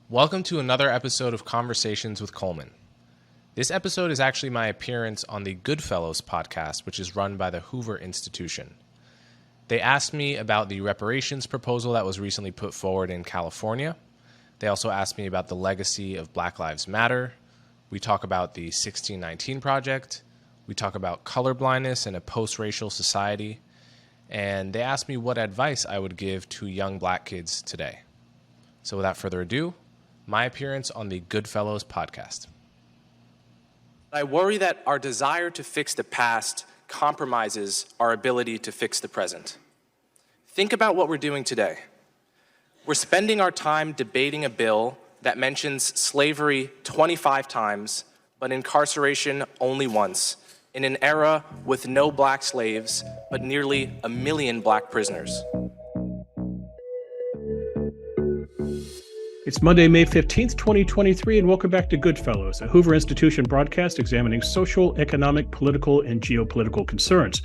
Welcome to another episode of Conversations with Coleman. This episode is actually my appearance on the GoodFellows podcast, which is run by the Hoover Institution. They asked me about the reparations proposal that was recently put forward in California. They also asked me about the legacy of Black Lives Matter. We talk about the 1619 Project. We talk about colorblindness in a post-racial society. And they asked me what advice I would give to young black kids today. So without further ado, my appearance on the GoodFellows podcast. I worry that our desire to fix the past compromises our ability to fix the present. Think about what we're doing today. We're spending our time debating a bill that mentions slavery 25 times, but incarceration only once, in an era with no black slaves, but nearly 1 million black prisoners. It's Monday, May 15th, 2023, and welcome back to GoodFellows, a Hoover Institution broadcast examining social, economic, political, and geopolitical concerns.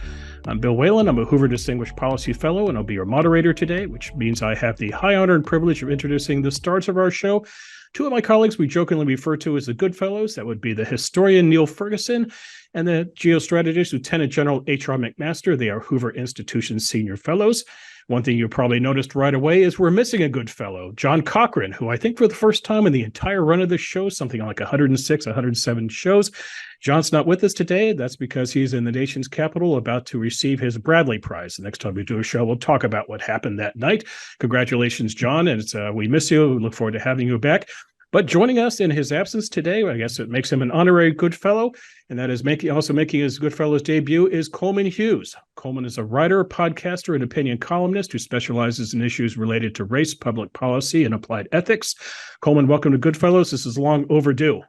I'm Bill Whalen. I'm a Hoover Distinguished Policy Fellow, and I'll be your moderator today, which means I have the high honor and privilege of introducing the stars of our show. Two of my colleagues we jokingly refer to as the GoodFellows. That would be the historian Neil Ferguson and the geostrategist Lieutenant General H.R. McMaster. They are Hoover Institution Senior Fellows. One thing you probably noticed right away is we're missing a good fellow, John Cochran, who I think for the first time in the entire run of the show, something like 106, 107 shows. John's not with us today. That's because he's in the nation's capital about to receive his Bradley Prize. The next time we do a show, we'll talk about what happened that night. Congratulations, John. And we miss you. We look forward to having you back. But joining us in his absence today, I guess it makes him an honorary Goodfellow, and that is also making his Goodfellows debut is Coleman Hughes. Coleman is a writer, podcaster, and opinion columnist who specializes in issues related to race, public policy, and applied ethics. Coleman, welcome to Goodfellows. This is long overdue.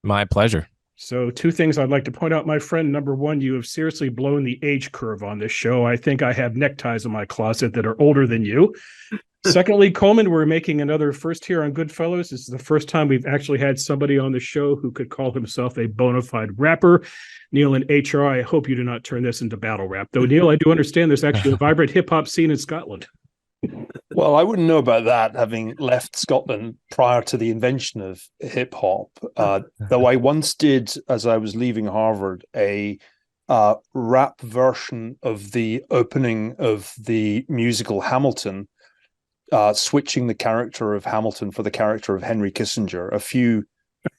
My pleasure. So 2 things I'd like to point out, my friend. Number one, you have seriously blown the age curve on this show. I think I have neckties in my closet that are older than you. Secondly, Coleman, we're making another first here on GoodFellows. This is the first time we've actually had somebody on the show who could call himself a bona fide rapper. Neil and HR, I hope you do not turn this into battle rap. Though, Neil, I do understand there's actually a vibrant hip-hop scene in Scotland. Well, I wouldn't know about that, having left Scotland prior to the invention of hip-hop. Though I once did, as I was leaving Harvard, a rap version of the opening of the musical Hamilton, switching the character of Hamilton for the character of Henry Kissinger. A few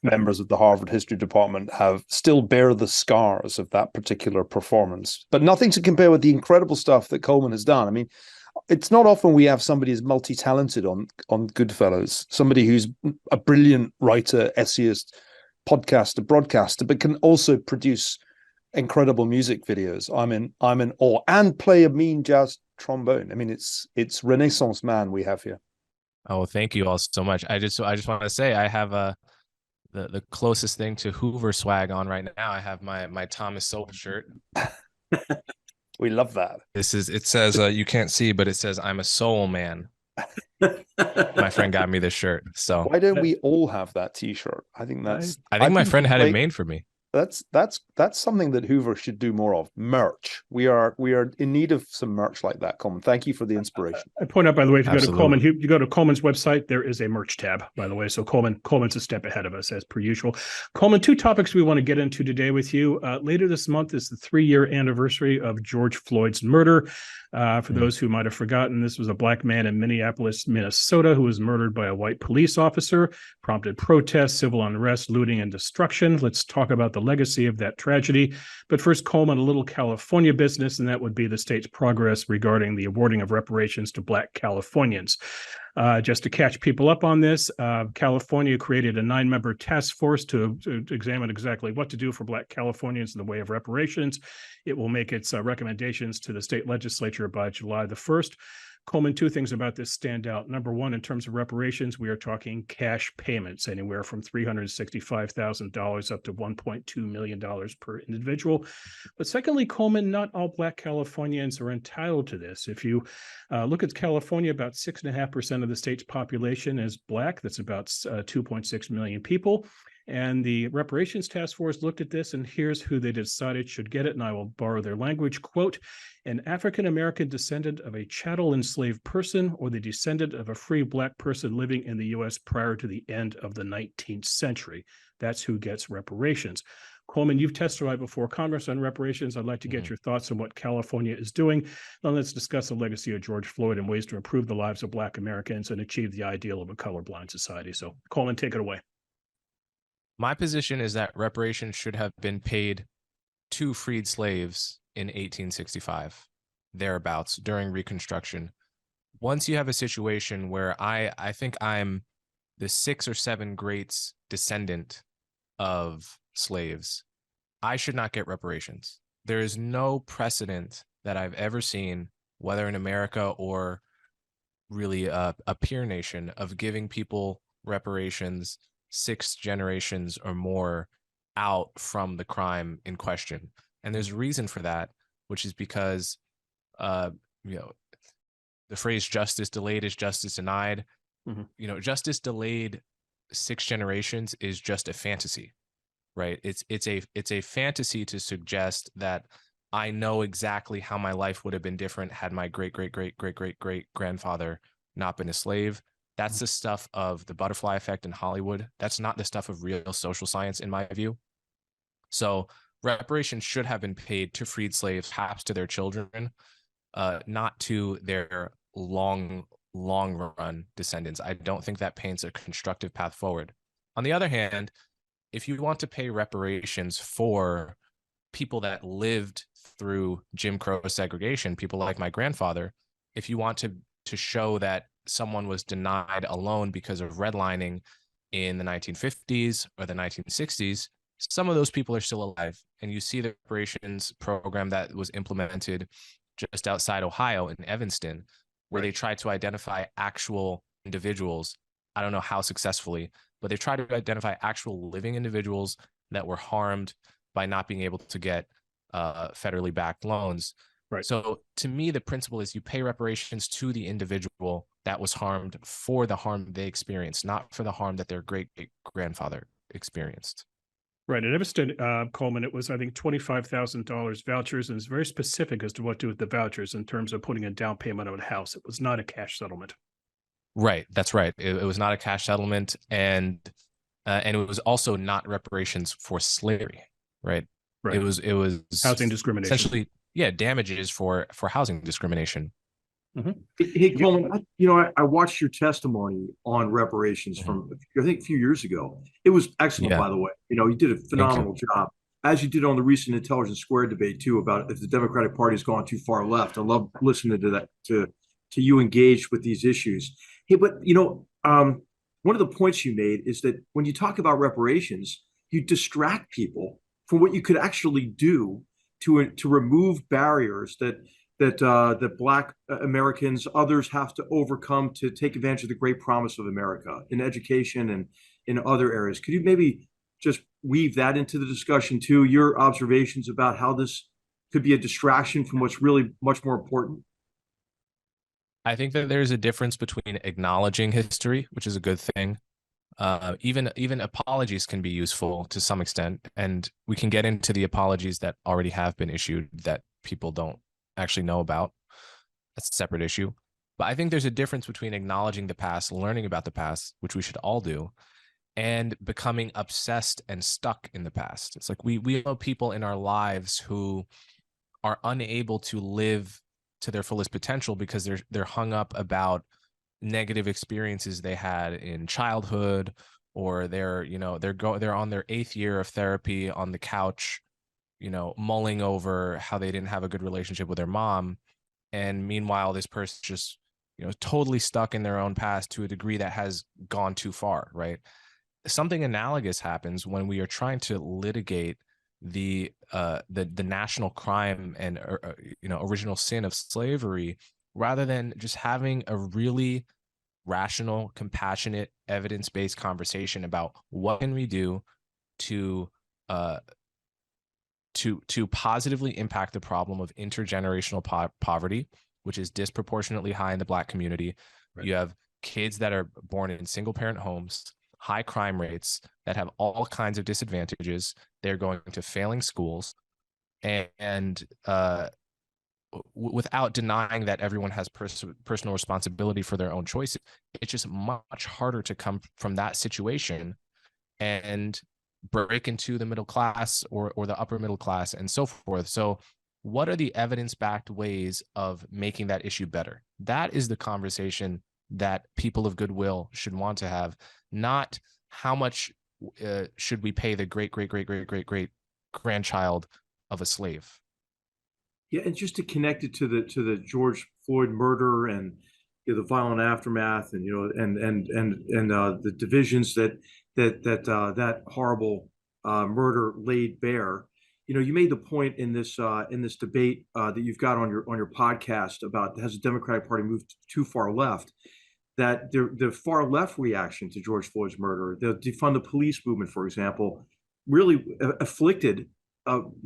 members of the Harvard History Department still bear the scars of that particular performance, but nothing to compare with the incredible stuff that Coleman has done. I mean, it's not often we have somebody as multi-talented on GoodFellows, somebody who's a brilliant writer, essayist, podcaster, broadcaster, but can also produce incredible music videos. I'm in awe, and play a mean jazz trombone. I mean, it's Renaissance man we have here. Oh, thank you all so much. I just want to say I have the closest thing to Hoover swag on right now. I have my Thomas Sowell shirt. We love that. It says you can't see, but it says I'm a soul man. My friend got me this shirt. So why don't we all have that T-shirt? I think my friend had it made for me. That's something that Hoover should do more of. Merch. We are in need of some merch like that, Coleman. Thank you for the inspiration. I point out, by the way, if you go to Coleman, you go to Coleman's website, there is a merch tab, by the way. So Coleman's a step ahead of us as per usual. Coleman, 2 topics we want to get into today with you. Later this month is the 3-year anniversary of George Floyd's murder. For those who might have forgotten, this was a black man in Minneapolis, Minnesota, who was murdered by a white police officer, prompted protests, civil unrest, looting, and destruction. Let's talk about the legacy of that tragedy. But first, Coleman, a little California business, and that would be the state's progress regarding the awarding of reparations to Black Californians. Just to catch people up on this, California created a 9-member task force to examine exactly what to do for Black Californians in the way of reparations. It will make its recommendations to the state legislature by July the 1st. Coleman, 2 things about this stand out. Number one, in terms of reparations, we are talking cash payments, anywhere from $365,000 up to $1.2 million per individual. But secondly, Coleman, not all Black Californians are entitled to this. If you look at California, about 6.5% of the state's population is Black. That's about 2.6 million people. And the Reparations Task Force looked at this, and here's who they decided should get it. And I will borrow their language, quote, an African-American descendant of a chattel enslaved person or the descendant of a free Black person living in the U.S. prior to the end of the 19th century. That's who gets reparations. Coleman, you've testified before Congress on reparations. I'd like to get your thoughts on what California is doing. Now let's discuss the legacy of George Floyd and ways to improve the lives of Black Americans and achieve the ideal of a colorblind society. So, Coleman, take it away. My position is that reparations should have been paid to freed slaves in 1865, thereabouts, during Reconstruction. Once you have a situation where I think I'm the 6 or 7 greats descendant of slaves, I should not get reparations. There is no precedent that I've ever seen, whether in America or really a peer nation, of giving people reparations 6 generations or more out from the crime in question. And there's a reason for that, which is because the phrase justice delayed is justice denied. Justice delayed 6 generations is just a fantasy, right? It's a fantasy to suggest that I know exactly how my life would have been different had my great grandfather not been a slave. That's the stuff of the butterfly effect in Hollywood. That's not the stuff of real social science, in my view. So reparations should have been paid to freed slaves, perhaps to their children, not to their long run descendants. I don't think that paints a constructive path forward. On the other hand, if you want to pay reparations for people that lived through Jim Crow segregation, people like my grandfather, if you want to show that someone was denied a loan because of redlining in the 1950s or the 1960s, some of those people are still alive. And you see the reparations program that was implemented just outside Ohio in Evanston, where they tried to identify actual individuals. I don't know how successfully, but they tried to identify actual living individuals that were harmed by not being able to get federally backed loans. Right. So to me, the principle is you pay reparations to the individual that was harmed for the harm they experienced, not for the harm that their great grandfather experienced. Right. At Evanston, Coleman, it was, I think, $25,000 vouchers, and it's very specific as to what to do with the vouchers in terms of putting a down payment on a house. It was not a cash settlement. Right. That's right. It was not a cash settlement, and it was also not reparations for slavery. Right. Right. It was housing discrimination. Essentially, damages for housing discrimination. Mm-hmm. Hey, Coleman, I watched your testimony on reparations from, I think, a few years ago. It was excellent, by the way. You did a phenomenal job, as you did on the recent Intelligence Squared debate, too, about if the Democratic Party has gone too far left. I love listening to that, to you engage with these issues. Hey, but, one of the points you made is that when you talk about reparations, you distract people from what you could actually do to remove barriers that Black Americans, others have to overcome to take advantage of the great promise of America in education and in other areas. Could you maybe just weave that into the discussion too, your observations about how this could be a distraction from what's really much more important? I think that there's a difference between acknowledging history, which is a good thing. Even apologies can be useful to some extent, and we can get into the apologies that already have been issued that people don't actually know about. That's a separate issue. But I think there's a difference between acknowledging the past, learning about the past, which we should all do, and becoming obsessed and stuck in the past. It's like we know people in our lives who are unable to live to their fullest potential because they're hung up about negative experiences they had in childhood, or they're on their 8th year of therapy on the couch, mulling over how they didn't have a good relationship with their mom. And meanwhile, this person's just, totally stuck in their own past to a degree that has gone too far, right? Something analogous happens when we are trying to litigate the national crime and original sin of slavery, rather than just having a really rational, compassionate, evidence-based conversation about what can we do to positively impact the problem of intergenerational poverty, which is disproportionately high in the Black community. Right. You have kids that are born in single-parent homes. high crime rates, that have all kinds of disadvantages. They're going to failing schools, and without denying that everyone has personal responsibility for their own choices, it's just much harder to come from that situation and break into the middle class or the upper middle class and so forth. So what are the evidence-backed ways of making that issue better? That is the conversation that people of goodwill should want to have, not how much should we pay the great grandchild of a slave. Yeah, and just to connect it to the George Floyd murder and the violent aftermath, and the divisions that horrible murder laid bare. You made the point in this debate that you've got on your podcast about, has the Democratic Party moved too far left? That the far left reaction to George Floyd's murder, the defund the police movement, for example, really afflicted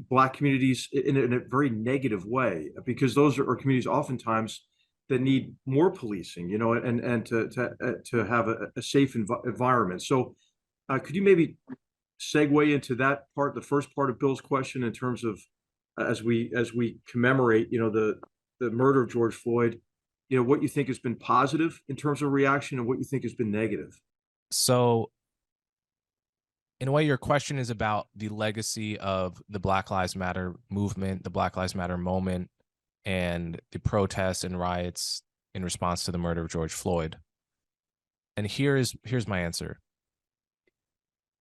Black communities in a very negative way, because those are communities oftentimes that need more policing, and to have a safe environment. So, could you maybe segue into that part, the first part of Bill's question, in terms of as we commemorate, the murder of George Floyd, what you think has been positive in terms of reaction and what you think has been negative? So, in a way, your question is about the legacy of the Black Lives Matter movement, the Black Lives Matter moment, and the protests and riots in response to the murder of George Floyd. And here's my answer.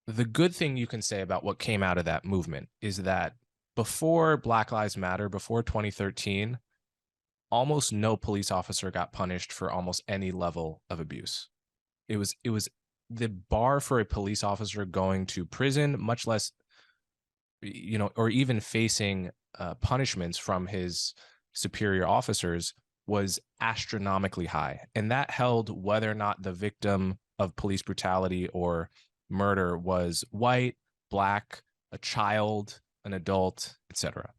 The good thing you can say about what came out of that movement is that before Black Lives Matter, before 2013, almost no police officer got punished for almost any level of abuse. It was the bar for a police officer going to prison, much less, or even facing punishments from his superior officers, was astronomically high. And that held whether or not the victim of police brutality or murder was white, Black, a child, an adult, etc.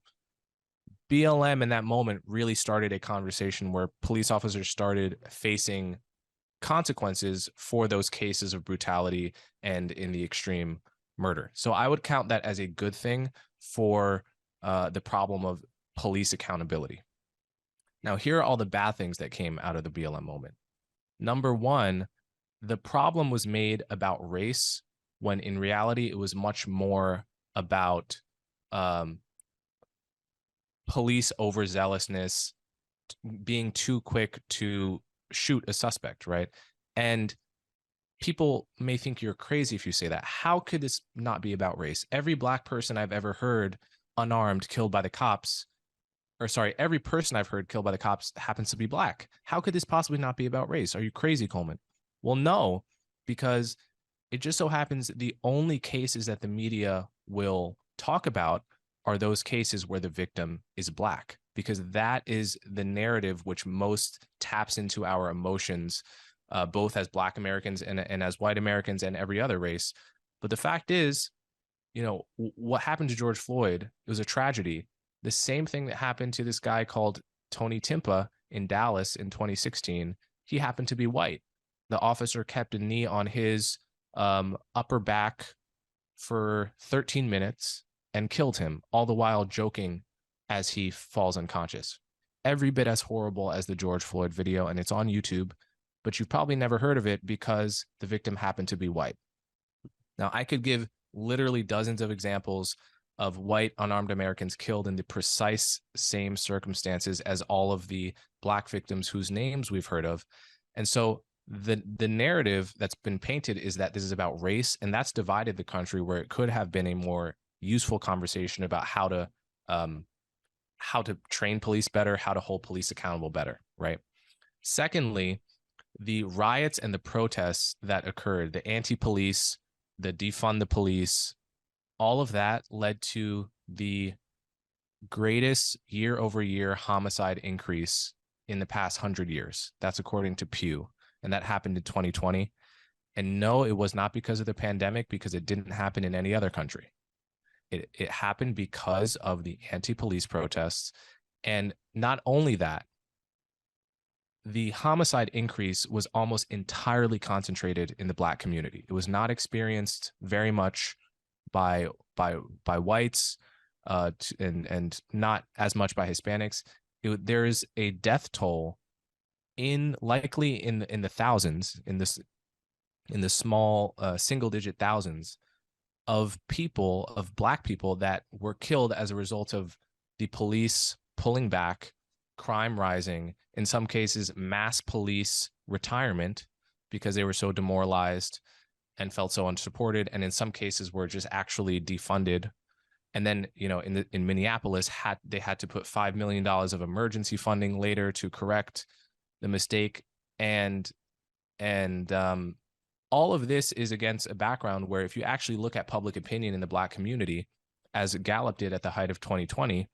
BLM in that moment really started a conversation where police officers started facing consequences for those cases of brutality and in the extreme murder. So I would count that as a good thing for the problem of police accountability. Now, here are all the bad things that came out of the BLM moment. Number one, the problem was made about race when in reality it was much more about police overzealousness, being too quick to shoot a suspect, right? And people may think you're crazy if you say that. How could this not be about race? Every Black person I've ever heard unarmed killed by the cops, every person I've heard killed by the cops happens to be Black. How could this possibly not be about race? Are you crazy, Coleman? Well, no, because it just so happens the only cases that the media will talk about are those cases where the victim is Black, because that is the narrative which most taps into our emotions, both as Black Americans and as white Americans and every other race. But the fact is, what happened to George Floyd, it was a tragedy. The same thing that happened to this guy called Tony Timpa in Dallas in 2016, he happened to be white. The officer kept a knee on his upper back for 13 minutes and killed him, all the while joking as he falls unconscious. Every bit as horrible as the George Floyd video, and it's on YouTube, but you've probably never heard of it because the victim happened to be white. Now, I could give literally dozens of examples of white unarmed Americans killed in the precise same circumstances as all of the Black victims whose names we've heard of. And so the narrative that's been painted is that this is about race, and that's divided the country, where it could have been a more useful conversation about how to train police better, how to hold police accountable better, right? Secondly, the riots and the protests that occurred, the anti-police, the defund the police, all of that led to the greatest year-over-year homicide increase in the past 100 years. That's according to Pew, and that happened in 2020. And no, it was not because of the pandemic, because it didn't happen in any other country. It happened because of the anti-police protests. And not only that, the homicide increase was almost entirely concentrated in the Black community. It was not experienced very much by whites, and not as much by Hispanics. There is a death toll likely in the thousands, in the small single digit thousands of Black people that were killed as a result of the police pulling back, crime rising, in some cases mass police retirement because they were so demoralized and felt so unsupported, and in some cases were just actually defunded. And then, in Minneapolis, they had to put $5 million of emergency funding later to correct the mistake. And all of this is against a background where, if you actually look at public opinion in the Black community, as Gallup did at the height of 2020,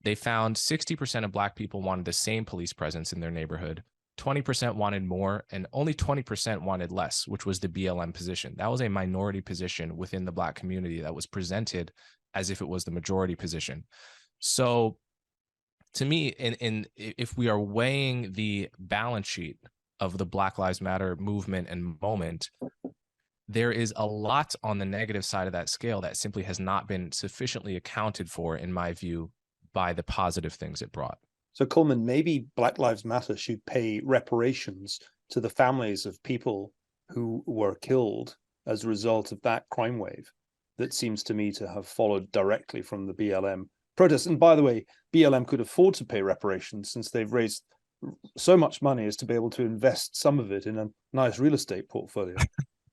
they found 60% of Black people wanted the same police presence in their neighborhood, 20% wanted more, and only 20% wanted less, which was the BLM position. That was a minority position within the Black community that was presented as if it was the majority position. So to me, if we are weighing the balance sheet of the Black Lives Matter movement and moment, there is a lot on the negative side of that scale that simply has not been sufficiently accounted for, in my view, by the positive things it brought. So, Coleman, maybe Black Lives Matter should pay reparations to the families of people who were killed as a result of that crime wave that seems to me to have followed directly from the BLM protests. And by the way, BLM could afford to pay reparations since they've raised so much money as to be able to invest some of it in a nice real estate portfolio.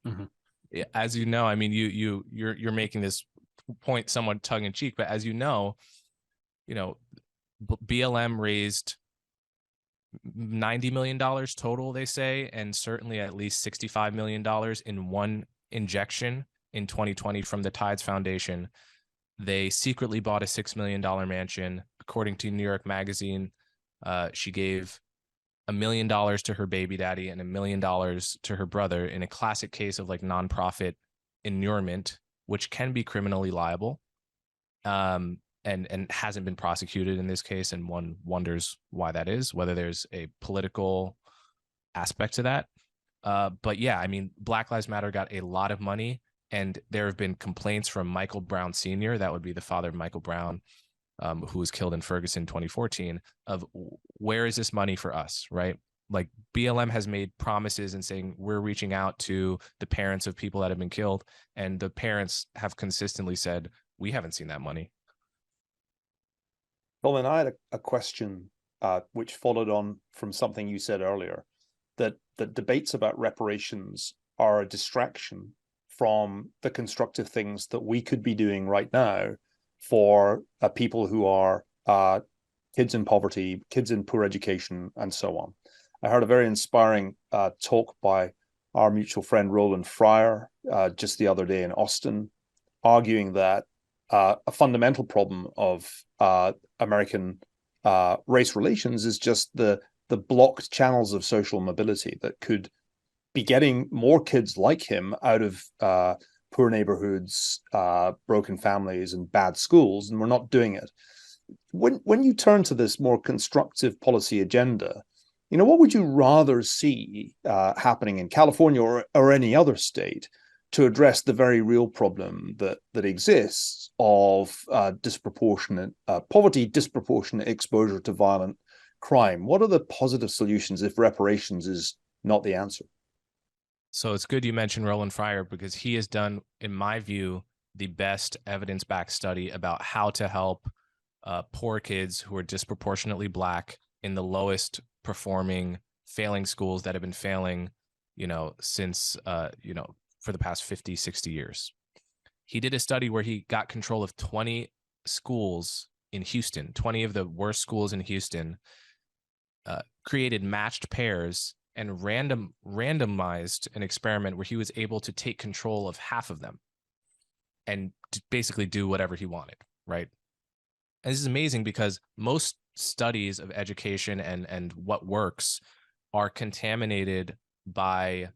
Mm-hmm. Yeah, as you know, I mean, you're making this point somewhat tongue in cheek, but as you know, BLM raised $90 million total, they say, and certainly at least $65 million in one injection in 2020 from the Tides Foundation. They secretly bought a $6 million mansion. According to New York Magazine, she gave $1 million to her baby daddy and $1 million to her brother, in a classic case of like nonprofit inurement, which can be criminally liable. And hasn't been prosecuted in this case, and one wonders why that is, whether there's a political aspect to that. But yeah, I mean, Black Lives Matter got a lot of money, and there have been complaints from Michael Brown Sr., that would be the father of Michael Brown, who was killed in Ferguson 2014, of where is this money for us, right? Like, BLM has made promises and saying we're reaching out to the parents of people that have been killed, and the parents have consistently said, we haven't seen that money. Coleman, I had a question which followed on from something you said earlier, that debates about reparations are a distraction from the constructive things that we could be doing right now for people who are kids in poverty, kids in poor education, and so on. I heard a very inspiring talk by our mutual friend Roland Fryer just the other day in Austin, arguing that a fundamental problem of American race relations is just the blocked channels of social mobility that could be getting more kids like him out of poor neighborhoods, broken families, and bad schools, and we're not doing it. When you turn to this more constructive policy agenda, what would you rather see happening in California or any other state to address the very real problem that exists of disproportionate poverty, disproportionate exposure to violent crime? What are the positive solutions if reparations is not the answer? So it's good you mentioned Roland Fryer, because he has done, in my view, the best evidence-backed study about how to help poor kids who are disproportionately Black in the lowest performing failing schools that have been failing, since, for the past 50, 60 years. He did a study where he got control of 20 schools in Houston, 20 of the worst schools in Houston, created matched pairs, and randomized an experiment where he was able to take control of half of them and basically do whatever he wanted, right? And this is amazing because most studies of education and what works are contaminated by,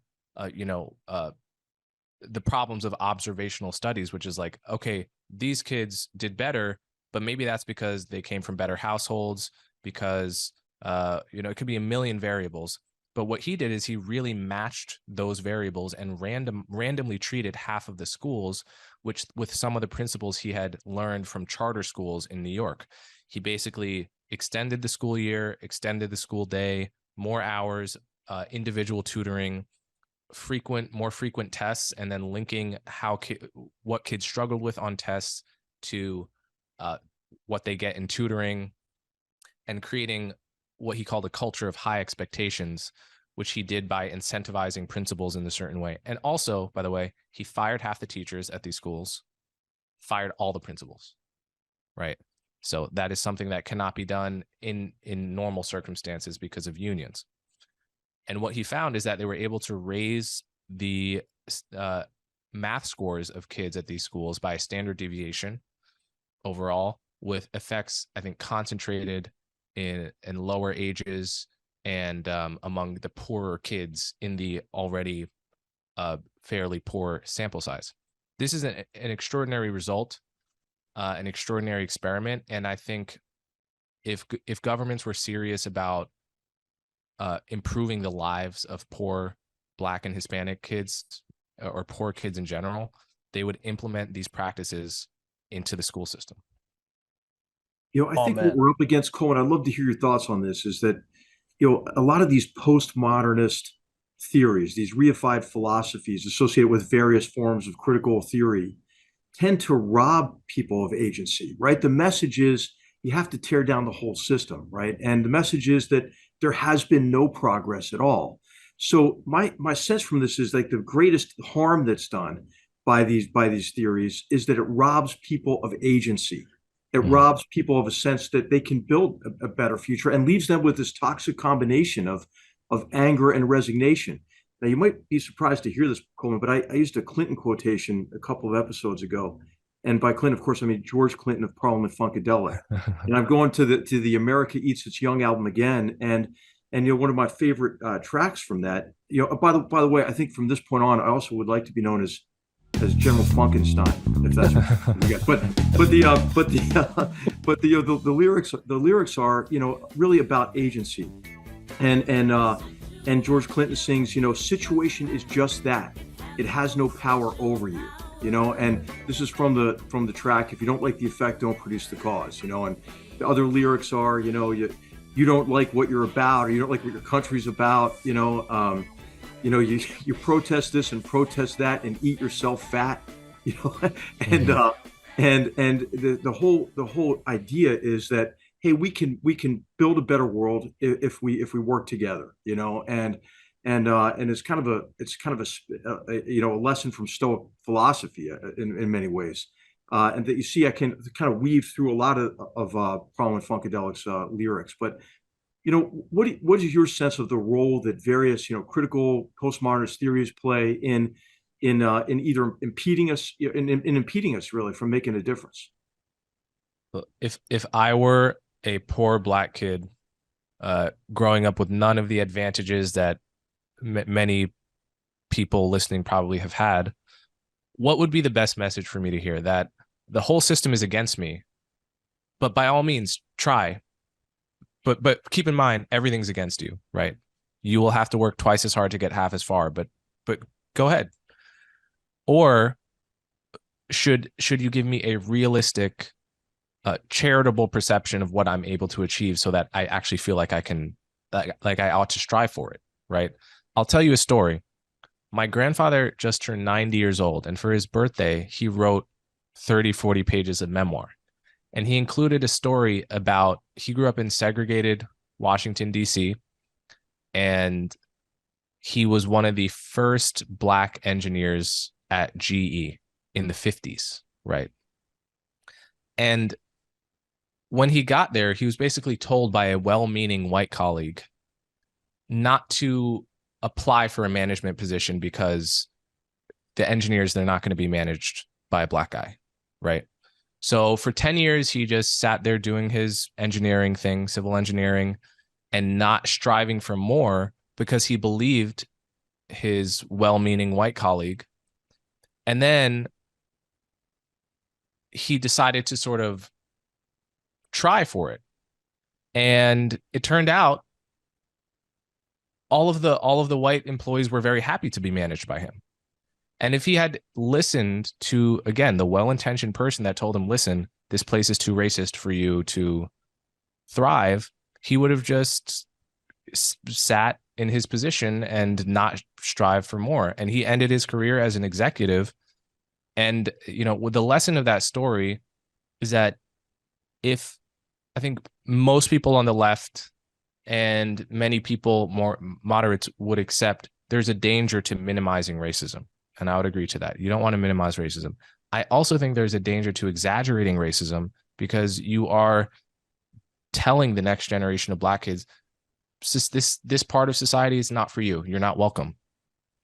the problems of observational studies, which is like, okay, these kids did better, but maybe that's because they came from better households, because it could be a million variables. But what he did is he really matched those variables and randomly treated half of the schools, which with some of the principles he had learned from charter schools in New York. He basically extended the school year, extended the school day, more hours, individual tutoring, more frequent tests, and then linking what kids struggled with on tests to what they get in tutoring, and creating what he called a culture of high expectations, which he did by incentivizing principals in a certain way. And also, by the way, he fired half the teachers at these schools, fired all the principals, right? So that is something that cannot be done in normal circumstances because of unions. And what he found is that they were able to raise the math scores of kids at these schools by a standard deviation overall, with effects, I think, concentrated in lower ages and among the poorer kids in the already fairly poor sample size. This is an extraordinary result, an extraordinary experiment. And I think if governments were serious about improving the lives of poor Black and Hispanic kids, or poor kids in general, they would implement these practices into the school system. I think what we're up against, Coleman, I'd love to hear your thoughts on this, is that, a lot of these postmodernist theories, these reified philosophies associated with various forms of critical theory, tend to rob people of agency, right? The message is you have to tear down the whole system, right? And the message is that there has been no progress at all. So my sense from this is like the greatest harm that's done by these theories is that it robs people of agency. It robs people of a sense that they can build a better future, and leaves them with this toxic combination of anger and resignation. Now, you might be surprised to hear this, Coleman, but I used a Clinton quotation a couple of episodes ago. And by Clinton, of course, I mean George Clinton of Parliament Funkadelic. And I'm going to the America Eats Its Young album again. And one of my favorite tracks from that, by the way, I think from this point on, I also would like to be known as General Funkenstein, if that's what you get. But the lyrics are really about agency, and George Clinton sings, situation is just that, it has no power over you, and this is from the track, if you don't like the effect, don't produce the cause, and the other lyrics are, you don't like what you're about, or you don't like what your country's about, you protest this and protest that and eat yourself fat, and the whole idea is that, hey, we can build a better world if we work together, and it's kind of a lesson from Stoic philosophy in many ways, and that you see I can kind of weave through a lot of Parliament Funkadelic's lyrics, but. What is your sense of the role that various, critical postmodernist theories play in either impeding us, in impeding us really from making a difference? If I were a poor Black kid, growing up with none of the advantages that many people listening probably have had, what would be the best message for me to hear? That the whole system is against me, but by all means, try. But keep in mind, everything's against you, right? You will have to work twice as hard to get half as far, but go ahead. Or should you give me a realistic, charitable perception of what I'm able to achieve, so that I actually feel like I can, like I ought to strive for it, right? I'll tell you a story. My grandfather just turned 90 years old, and for his birthday, he wrote 30, 40 pages of memoir. And he included a story about, he grew up in segregated Washington, D.C., and he was one of the first Black engineers at GE in the 50s, right? And when he got there, he was basically told by a well-meaning white colleague not to apply for a management position because the engineers, they're not going to be managed by a Black guy, right? So for 10 years, he just sat there doing his engineering thing, civil engineering, and not striving for more because he believed his well-meaning white colleague. And then he decided to sort of try for it. And it turned out all of the white employees were very happy to be managed by him. And if he had listened to, again, the well-intentioned person that told him, listen, this place is too racist for you to thrive, he would have just sat in his position and not strive for more. And he ended his career as an executive. And, the lesson of that story is that if I think most people on the left and many people more moderates would accept there's a danger to minimizing racism. And I would agree to that. You don't want to minimize racism. I also think there's a danger to exaggerating racism because you are telling the next generation of Black kids, this part of society is not for you. You're not welcome.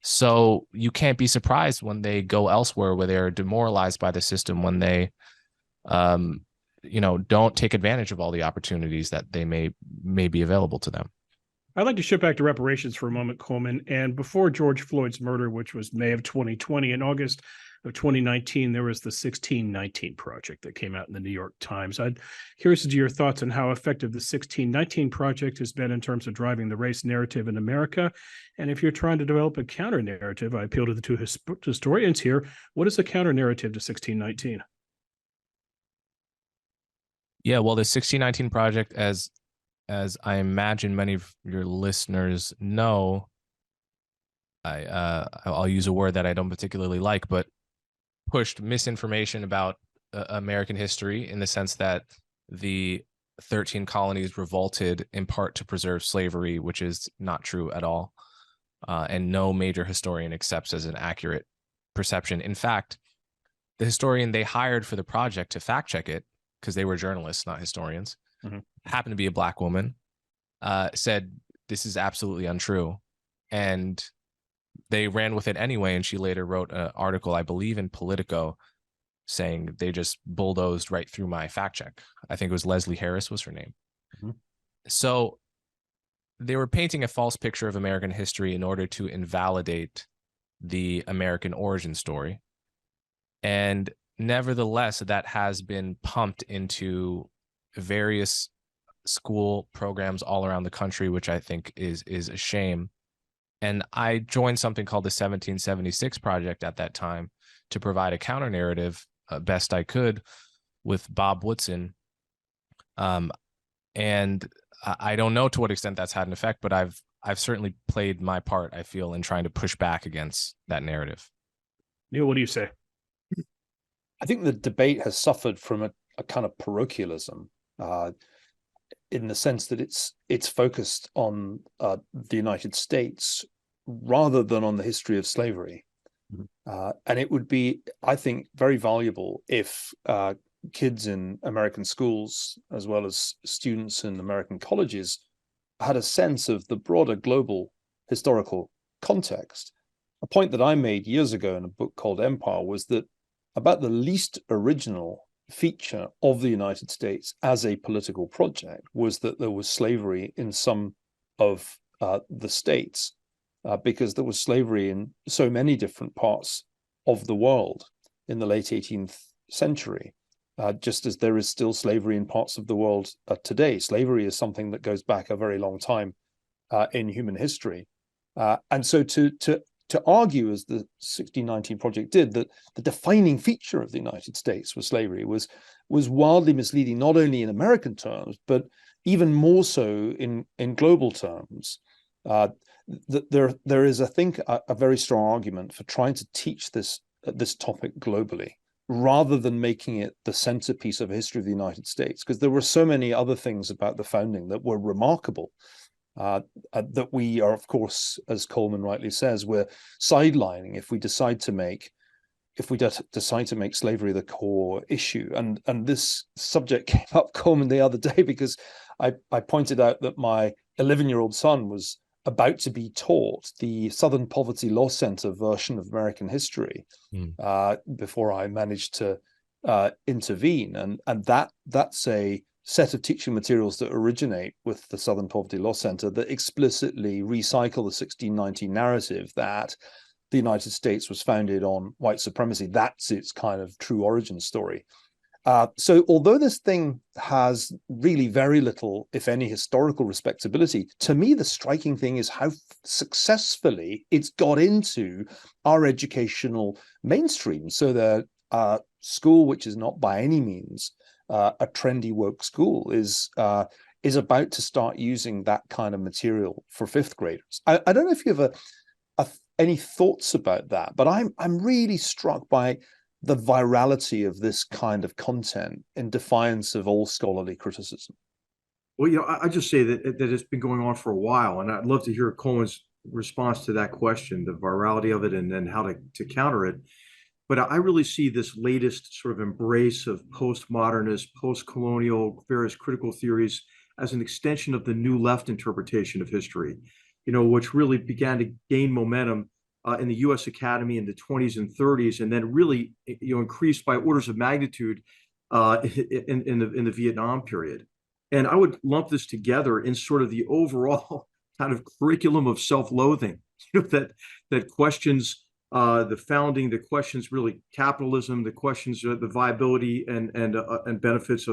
So you can't be surprised when they go elsewhere where they're demoralized by the system, when they, don't take advantage of all the opportunities that they may be available to them. I'd like to shift back to reparations for a moment, Coleman. And before George Floyd's murder, which was May of 2020, in August of 2019, there was the 1619 Project that came out in the New York Times. I'm curious as to your thoughts on how effective the 1619 Project has been in terms of driving the race narrative in America. And if you're trying to develop a counter narrative, I appeal to the two historians here. What is the counter narrative to 1619? Yeah, well, the 1619 Project, as I imagine many of your listeners know, I'll use a word that I don't particularly like, but pushed misinformation about American history in the sense that the 13 colonies revolted in part to preserve slavery, which is not true at all. And no major historian accepts as an accurate perception. In fact, the historian they hired for the project to fact check it, because they were journalists, not historians, happened to be a Black woman, said this is absolutely untrue. And they ran with it anyway. And she later wrote an article, I believe in Politico, saying they just bulldozed right through my fact check. I think it was Leslie Harris was her name. So they were painting a false picture of American history in order to invalidate the American origin story. And nevertheless, that has been pumped into various school programs all around the country, which I think is a shame. And I joined something called the 1776 Project at that time to provide a counter narrative best I could with Bob Woodson. And I don't know to what extent that's had an effect, but I've certainly played my part, I feel, in trying to push back against that narrative. Neil, what do you say? I think the debate has suffered from a kind of parochialism in the sense that it's focused on the United States rather than on the history of slavery. And it would be, I think, very valuable if kids in American schools, as well as students in American colleges, had a sense of the broader global historical context. A point that I made years ago in a book called Empire was that about the least original feature of the United States as a political project was that there was slavery in some of the states, because there was slavery in so many different parts of the world in the late 18th century, just as there is still slavery in parts of the world today. Slavery is something that goes back a very long time in human history. And so to argue, as the 1619 Project did, that the defining feature of the United States was slavery was wildly misleading, not only in American terms, but even more so in global terms. That there is, I think, a very strong argument for trying to teach this topic globally, rather than making it the centerpiece of a history of the United States, because there were so many other things about the founding that were remarkable. That we are, of course, as Coleman rightly says, we're sidelining if we decide to make slavery the core issue. And this subject came up, Coleman, the other day, because I pointed out that my 11-year-old son was about to be taught the Southern Poverty Law Center version of American history before I managed to intervene. And that's a set of teaching materials that originate with the Southern Poverty Law Center that explicitly recycle the 1619 narrative that the United States was founded on white supremacy. That's its kind of true origin story. So although this thing has really very little, if any, historical respectability, to me, the striking thing is how successfully it's got into our educational mainstream. So the school, which is not by any means a trendy woke school, is about to start using that kind of material for fifth graders. I don't know if you have any thoughts about that, but I'm really struck by the virality of this kind of content in defiance of all scholarly criticism. Well, I just say that it's been going on for a while, and I'd love to hear Coleman's response to that question, the virality of it, and then how to counter it. But I really see this latest sort of embrace of postmodernist, post-colonial, various critical theories as an extension of the new left interpretation of history, which really began to gain momentum in the U.S. Academy in the 20s and 30s, and then really increased by orders of magnitude in the Vietnam period. And I would lump this together in sort of the overall kind of curriculum of self-loathing, that questions the founding, that questions really capitalism, that questions the viability and benefits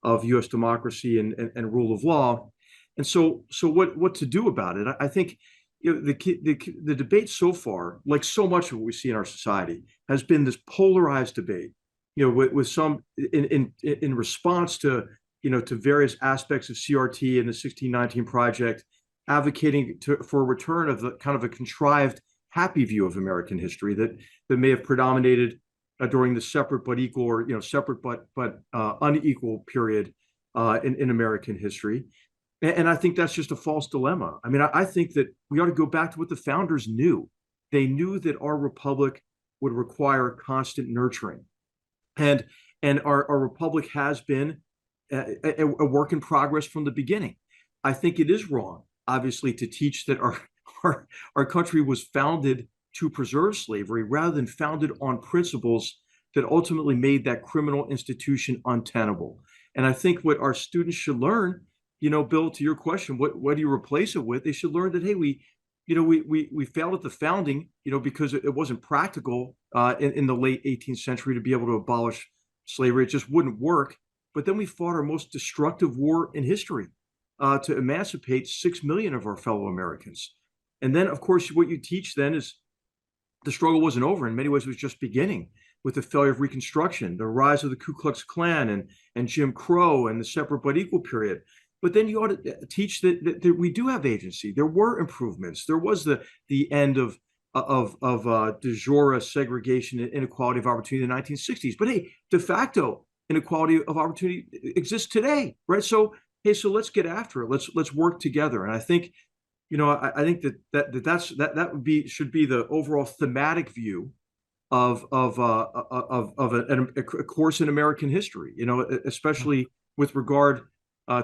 of U.S. democracy and rule of law. And so what to do about it? I think the debate so far, like so much of what we see in our society, has been this polarized debate. With some in response to various aspects of CRT and the 1619 Project, advocating for a return of the kind of a contrived, happy view of American history that may have predominated during the separate but equal, or separate but unequal period in American history. And I think that's just a false dilemma. I mean, I think that we ought to go back to what the founders knew. They knew that our republic would require constant nurturing, and our republic has been a work in progress from the beginning. I think it is wrong, obviously, to teach that our country was founded to preserve slavery rather than founded on principles that ultimately made that criminal institution untenable. And I think what our students should learn, Bill, to your question, what do you replace it with? They should learn that, hey, we failed at the founding, because it wasn't practical in the late 18th century to be able to abolish slavery. It just wouldn't work. But then we fought our most destructive war in history to emancipate 6 million of our fellow Americans. And then, of course, what you teach then is the struggle wasn't over. In many ways, it was just beginning with the failure of Reconstruction, the rise of the Ku Klux Klan and Jim Crow and the separate but equal period. But then you ought to teach that we do have agency. There were improvements. There was the end of de jure segregation and inequality of opportunity in the 1960s. But hey, de facto inequality of opportunity exists today, right? So hey, so let's get after it. Let's work together. And I think, I think that should be the overall thematic view of a course in American history. Especially with regard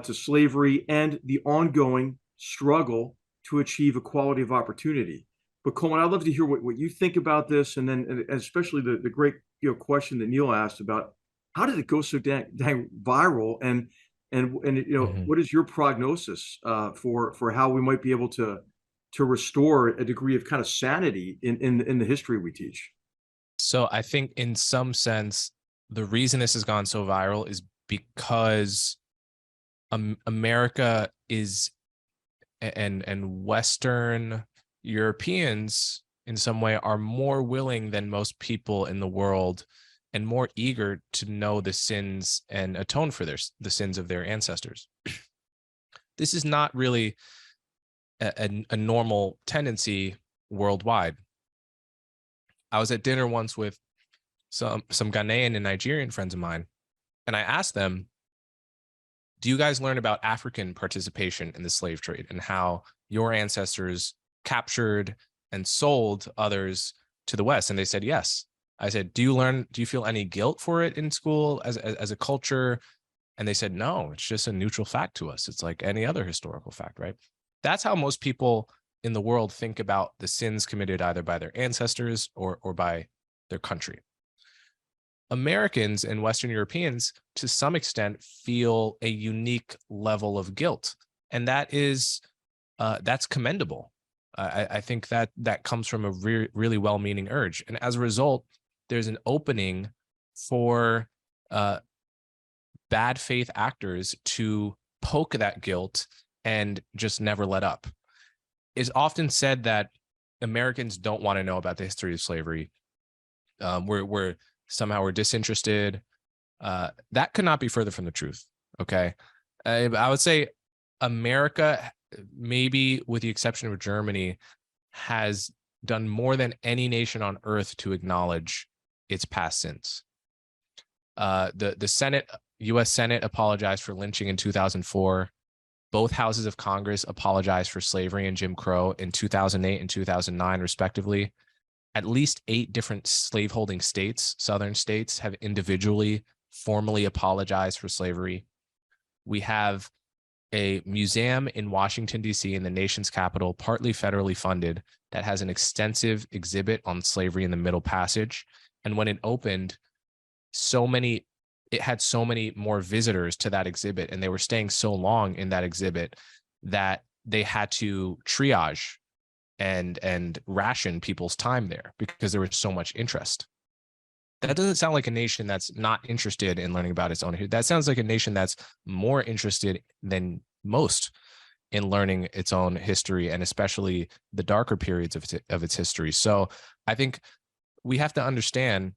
to slavery and the ongoing struggle to achieve equality of opportunity. But Coleman, I'd love to hear what you think about this, and then especially the great question that Neil asked about how did it go so dang viral, and what is your prognosis for how we might be able to restore a degree of kind of sanity in the history we teach? So I think in some sense, the reason this has gone so viral is because America is, and Western Europeans in some way are more willing than most people in the world and more eager to know the sins and atone for the sins of their ancestors. This is not really a normal tendency worldwide. I was at dinner once with some Ghanaian and Nigerian friends of mine, and I asked them, do you guys learn about African participation in the slave trade and how your ancestors captured and sold others to the West? And they said, yes. I said, do you feel any guilt for it in school as a culture? And they said, no, it's just a neutral fact to us. It's like any other historical fact, right? That's how most people in the world think about the sins committed either by their ancestors or by their country. Americans and Western Europeans, to some extent, feel a unique level of guilt. And that's commendable. I think that comes from a really well-meaning urge. And as a result, there's an opening for bad faith actors to poke that guilt and just never let up. It's often said that Americans don't want to know about the history of slavery. We're somehow disinterested. That could not be further from the truth. Okay, I would say America, maybe with the exception of Germany, has done more than any nation on earth to acknowledge its past sins. The Senate, U.S. Senate, apologized for lynching in 2004. Both houses of Congress apologized for slavery and Jim Crow in 2008 and 2009, respectively. At least 8 different slaveholding states, southern states, have individually formally apologized for slavery. We have a museum in Washington, D.C., in the nation's capital, partly federally funded, that has an extensive exhibit on slavery in the Middle Passage. And when it opened, it had so many more visitors to that exhibit, and they were staying so long in that exhibit that they had to triage and ration people's time there because there was so much interest. That doesn't sound like a nation that's not interested in learning about its own history. That sounds like a nation that's more interested than most in learning its own history, and especially the darker periods of its history. So I think we have to understand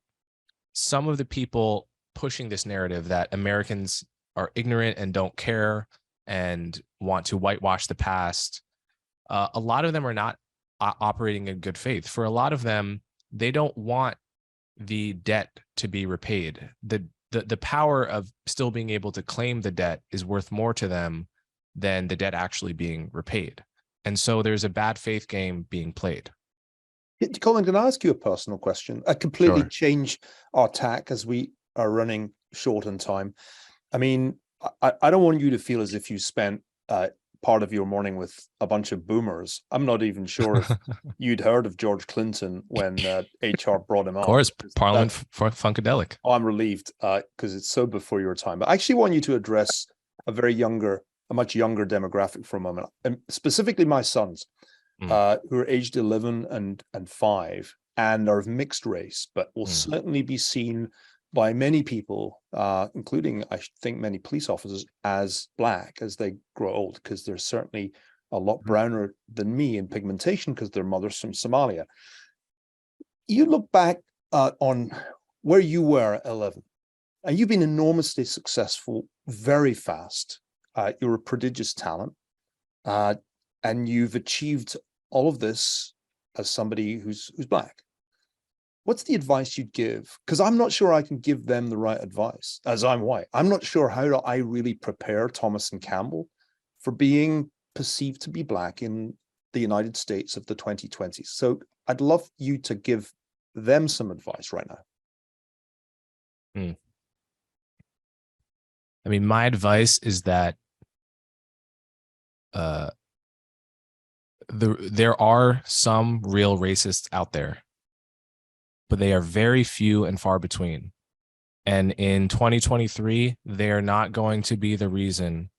some of the people pushing this narrative that Americans are ignorant and don't care and want to whitewash the past. A lot of them are not operating in good faith. For a lot of them, they don't want the debt to be repaid. The power of still being able to claim the debt is worth more to them than the debt actually being repaid. And so there's a bad faith game being played. Colin, can I ask you a personal question? I completely Sure. change our tack as we are running short on time. I mean, I don't want you to feel as if you spent part of your morning with a bunch of boomers. I'm not even sure if you'd heard of George Clinton when HR brought him on. Of course, Parliament Funkadelic. Oh, I'm relieved because it's so before your time. But I actually want you to address a much younger demographic for a moment, and specifically my sons, who are aged 11 and 5 and are of mixed race, but will certainly be seen by many people, including, I think, many police officers, as Black as they grow old, because they're certainly a lot browner than me in pigmentation because their mother's from Somalia. You look back on where you were at 11, and you've been enormously successful very fast. You're a prodigious talent, and you've achieved all of this as somebody who's Black. What's the advice you'd give? Because I'm not sure I can give them the right advice, as I'm white. I'm not sure how I really prepare Thomas and Campbell for being perceived to be Black in the United States of the 2020s. So I'd love you to give them some advice right now. I mean, my advice is that there are some real racists out there, but they are very few and far between. And in 2023, they are not going to be the reason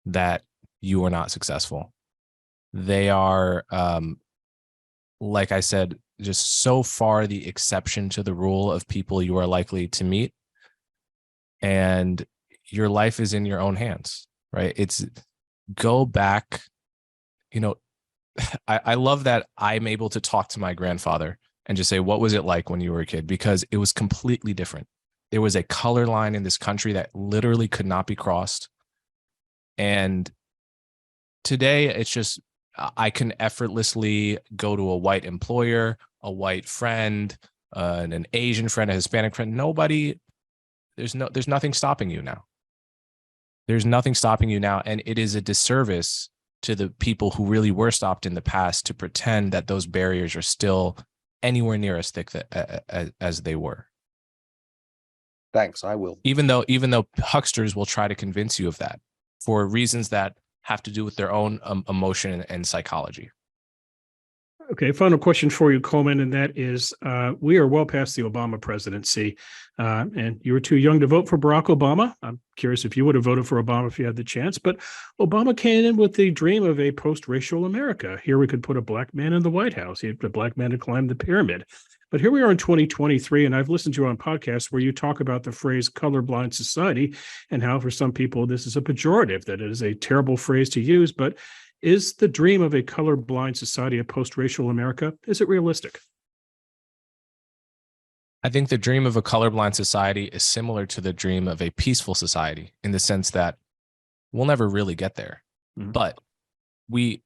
that you are not successful. They are, like I said, just so far the exception to the rule of people you are likely to meet. And your life is in your own hands, right? It's go back. You know, I love that I'm able to talk to my grandfather and just say, what was it like when you were a kid? Because it was completely different. There was a color line in this country that literally could not be crossed. And today it's just, I can effortlessly go to a white employer, a white friend, an Asian friend, a Hispanic friend. There's nothing stopping you now. There's nothing stopping you now. And it is a disservice to the people who really were stopped in the past to pretend that those barriers are still anywhere near as thick as they were. Thanks, I will. Even though hucksters will try to convince you of that for reasons that have to do with their own emotion and psychology. Okay, final question for you, Coleman, and that is, we are well past the Obama presidency, and you were too young to vote for Barack Obama. I'm curious if you would have voted for Obama if you had the chance, but Obama came in with the dream of a post-racial America. Here we could put a black man in the White House, the black man to climb the pyramid. But here we are in 2023, and I've listened to you on podcasts where you talk about the phrase colorblind society and how for some people this is a pejorative, that it is a terrible phrase to use, but is the dream of a colorblind society a post-racial America? Is it realistic? I think the dream of a colorblind society is similar to the dream of a peaceful society in the sense that we'll never really get there. Mm-hmm. But we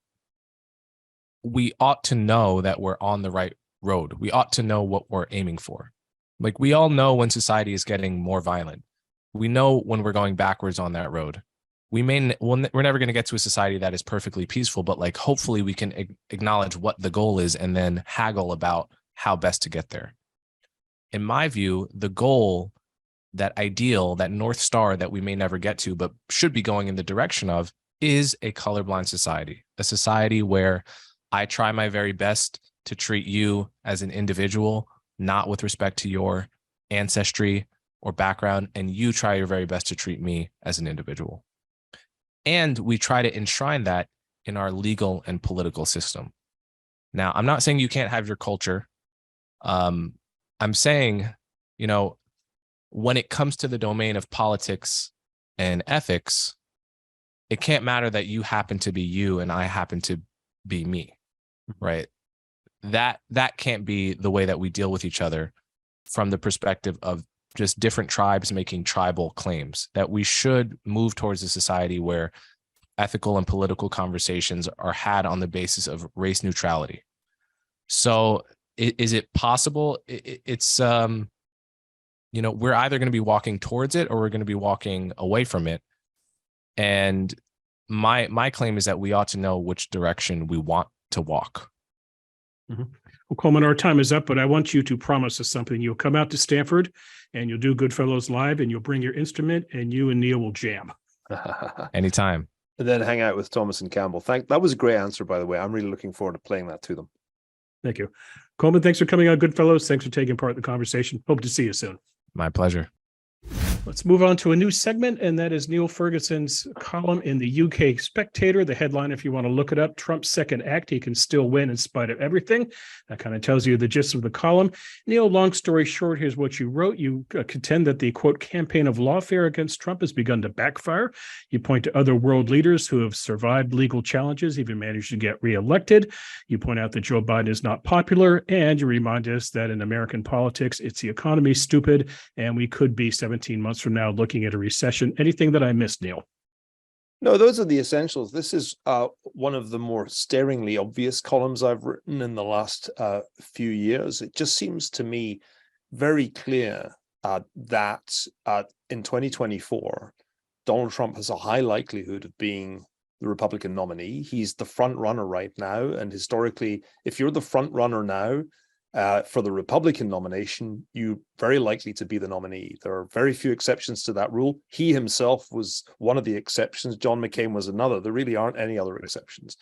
ought to know that we're on the right road. We ought to know what we're aiming for. Like, we all know when society is getting more violent. We know when we're going backwards on that road. We're never going to get to a society that is perfectly peaceful, but like, hopefully we can acknowledge what the goal is and then haggle about how best to get there. In my view, the goal, that ideal, that North Star that we may never get to, but should be going in the direction of, is a colorblind society, a society where I try my very best to treat you as an individual, not with respect to your ancestry or background, and you try your very best to treat me as an individual. And we try to enshrine that in our legal and political system. Now, I'm not saying you can't have your culture. I'm saying, when it comes to the domain of politics and ethics, it can't matter that you happen to be you and I happen to be me, right? That can't be the way that we deal with each other from the perspective of just different tribes making tribal claims. That we should move towards a society where ethical and political conversations are had on the basis of race neutrality. So is it possible? It's, we're either going to be walking towards it or we're going to be walking away from it. And my claim is that we ought to know which direction we want to walk. Mm-hmm. Well, Coleman, our time is up, but I want you to promise us something. You'll come out to Stanford and you'll do GoodFellows Live and you'll bring your instrument and you and Neil will jam. Anytime. And then hang out with Thomas and Campbell. That was a great answer, by the way. I'm really looking forward to playing that to them. Thank you. Coleman, thanks for coming on GoodFellows. Thanks for taking part in the conversation. Hope to see you soon. My pleasure. Let's move on to a new segment, and that is Neil Ferguson's column in the UK Spectator. The headline, if you want to look it up, Trump's second act, he can still win in spite of everything. That kind of tells you the gist of the column. Neil, long story short, here's what you wrote. You contend that the, quote, campaign of lawfare against Trump has begun to backfire. You point to other world leaders who have survived legal challenges, even managed to get reelected. You point out that Joe Biden is not popular, and you remind us that in American politics, it's the economy, stupid, and we could be 17 months from now looking at a recession. Anything that I missed, Neil? No, those are the essentials. This is one of the more staringly obvious columns I've written in the last few years. It just seems to me very clear that in 2024, Donald Trump has a high likelihood of being the Republican nominee. He's the front runner right now. And historically, if you're the front runner now, for the Republican nomination, you're very likely to be the nominee. There are very few exceptions to that rule. He himself was one of the exceptions. John McCain was another. There really aren't any other exceptions.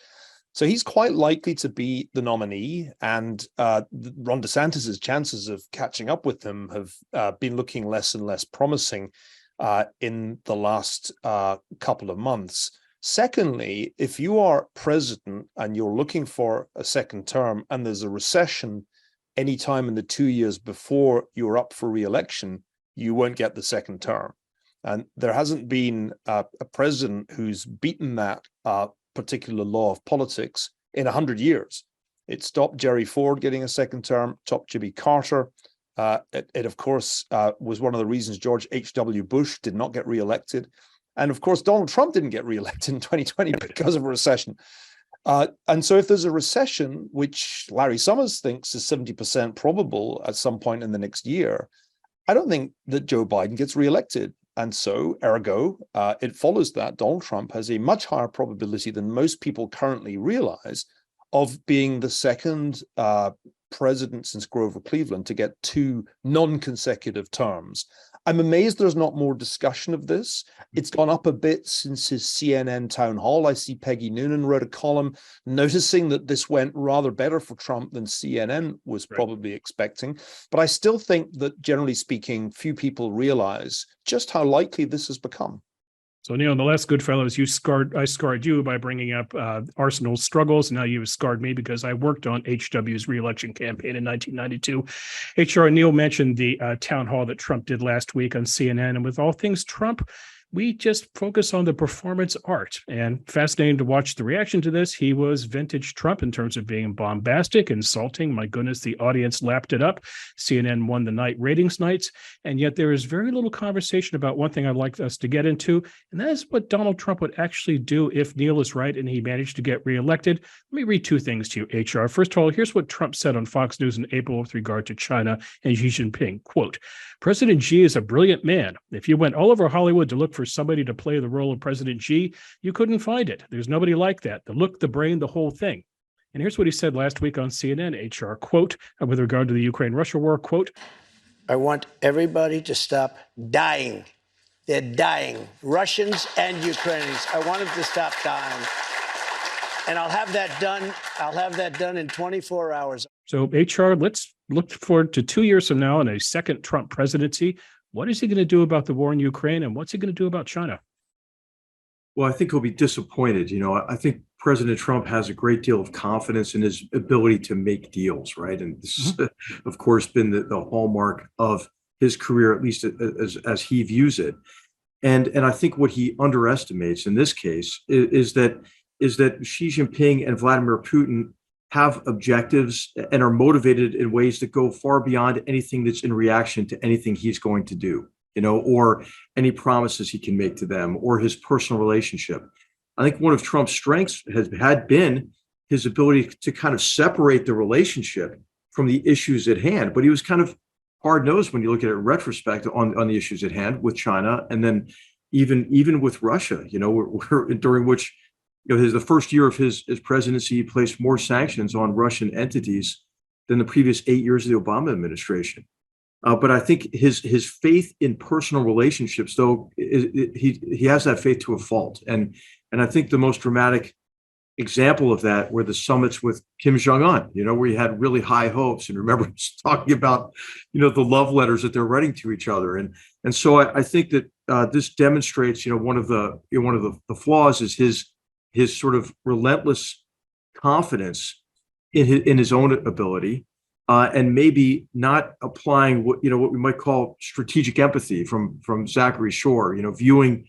So he's quite likely to be the nominee. And Ron DeSantis's chances of catching up with him have been looking less and less promising in the last couple of months. Secondly, if you are president and you're looking for a second term and there's a recession anytime in the 2 years before you're up for re-election, you won't get the second term. And there hasn't been a president who's beaten that particular law of politics in 100 years. It stopped Jerry Ford getting a second term, stopped Jimmy Carter. It of course, was one of the reasons George H.W. Bush did not get re-elected. And of course, Donald Trump didn't get re-elected in 2020 because of a recession. And so if there's a recession, which Larry Summers thinks is 70% probable at some point in the next year, I don't think that Joe Biden gets reelected. And so, ergo, it follows that Donald Trump has a much higher probability than most people currently realize of being the second president since Grover Cleveland to get 2 non-consecutive terms. I'm amazed there's not more discussion of this. It's gone up a bit since his CNN town hall. I see Peggy Noonan wrote a column noticing that this went rather better for Trump than CNN was probably expecting. But I still think that, generally speaking, few people realize just how likely this has become. So, Neil, in the last Goodfellows, I scarred you by bringing up Arsenal's struggles. Now you've scarred me because I worked on HW's reelection campaign in 1992. HR Neil mentioned the town hall that Trump did last week on CNN. And with all things Trump, we just focus on the performance art. And fascinating to watch the reaction to this. He was vintage Trump in terms of being bombastic, insulting. My goodness, the audience lapped it up. CNN won the night ratings nights. And yet there is very little conversation about one thing I'd like us to get into, and that is what Donald Trump would actually do if Neil is right and he managed to get reelected. Let me read two things to you, HR. First of all, here's what Trump said on Fox News in April with regard to China and Xi Jinping. Quote, President Xi is a brilliant man. If you went all over Hollywood to look for somebody to play the role of President Xi, you couldn't find it. There's nobody like that. The look, the brain, the whole thing. And here's what he said last week on CNN, HR, quote, with regard to the Ukraine-Russia war, quote, I want everybody to stop dying. They're dying, Russians and Ukrainians. I want them to stop dying. And I'll have that done. I'll have that done in 24 hours. So, HR, let's look forward to 2 years from now and a second Trump presidency. What is he going to do about the war in Ukraine, and what's he going to do about China? Well, I think he'll be disappointed. I think President Trump has a great deal of confidence in his ability to make deals, right? And this has, of course, been the hallmark of his career, at least as he views it. And I think what he underestimates in this case is that Xi Jinping and Vladimir Putin have objectives and are motivated in ways that go far beyond anything that's in reaction to anything he's going to do, or any promises he can make to them or his personal relationship. I think one of Trump's strengths had been his ability to kind of separate the relationship from the issues at hand, but he was kind of hard-nosed when you look at it in retrospect on the issues at hand with China, and then even with Russia, during which the first year of his presidency, he placed more sanctions on Russian entities than the previous 8 years of the Obama administration. But I think his faith in personal relationships, though, he has that faith to a fault. And I think the most dramatic example of that were the summits with Kim Jong-un, where he had really high hopes. And remember talking about, the love letters that they're writing to each other. And so I think that this demonstrates, one of the flaws is his sort of relentless confidence in his own ability, and maybe not applying what we might call strategic empathy from Zachary Shore, viewing